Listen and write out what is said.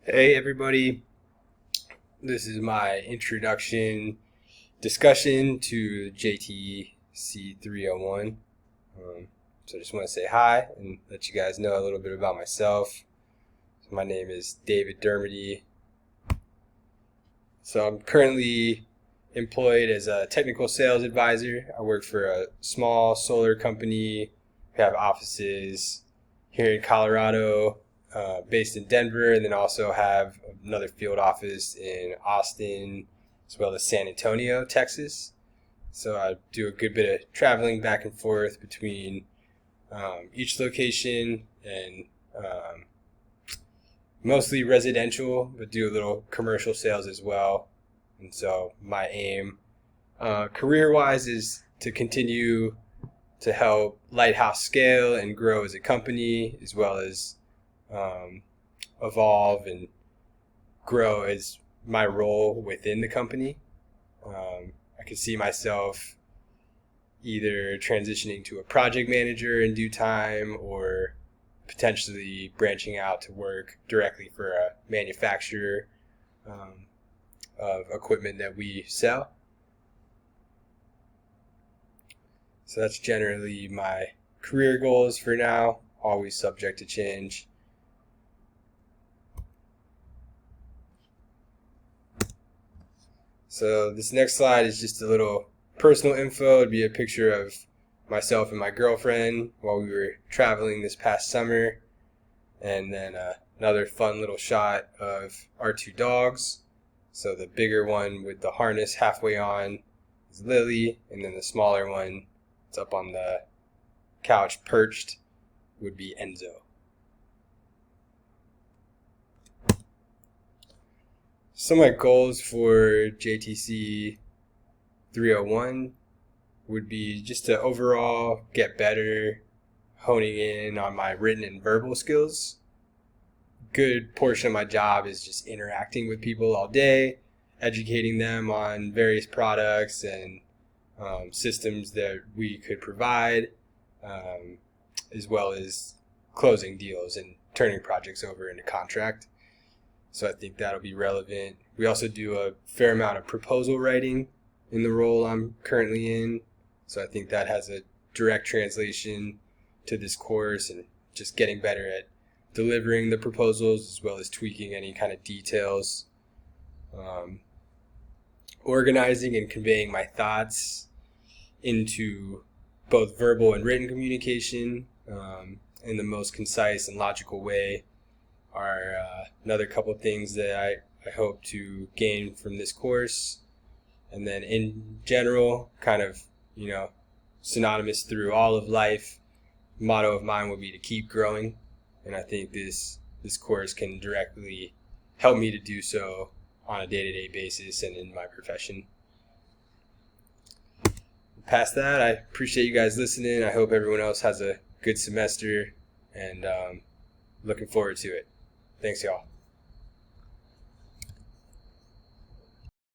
Hey everybody, this is my introduction discussion to JTC 301. So I just want to say hi and let you guys know a little bit about myself. So my name is David Dermody. So I'm currently employed as a technical sales advisor. I work for a small solar company. We have offices here in Colorado, based in Denver, and then also have another field office in Austin, as well as San Antonio, Texas. So I do a good bit of traveling back and forth between each location, and mostly residential, but do a little commercial sales as well. And so my aim, career-wise, is to continue to help Lighthouse scale and grow as a company, as well as evolve and grow as my role within the company. I could see myself either transitioning to a project manager in due time, or potentially branching out to work directly for a manufacturer of equipment that we sell. So that's generally my career goals for now, always subject to change. So this next slide is just a little personal info. It'd be a picture of myself and my girlfriend while we were traveling this past summer. And then another fun little shot of our two dogs. So the bigger one with the harness halfway on is Lily, and then the smaller one, it's up on the couch perched, would be Enzo. Some of my goals for JTC 301 would be just to overall get better, honing in on my written and verbal skills. Good portion of my job is just interacting with people all day, educating them on various products and systems that we could provide, as well as closing deals and turning projects over into contract. So I think that'll be relevant. We also do a fair amount of proposal writing in the role I'm currently in. So I think that has a direct translation to this course, and just getting better at delivering the proposals as well as tweaking any kind of details. Organizing and conveying my thoughts into both verbal and written communication in the most concise and logical way are another couple of things that I hope to gain from this course. And then in general, kind of, synonymous through all of life, motto of mine would be to keep growing. And I think this course can directly help me to do so on a day-to-day basis and in my profession. Past that, I appreciate you guys listening. I hope everyone else has a good semester, and looking forward to it. Thanks, y'all.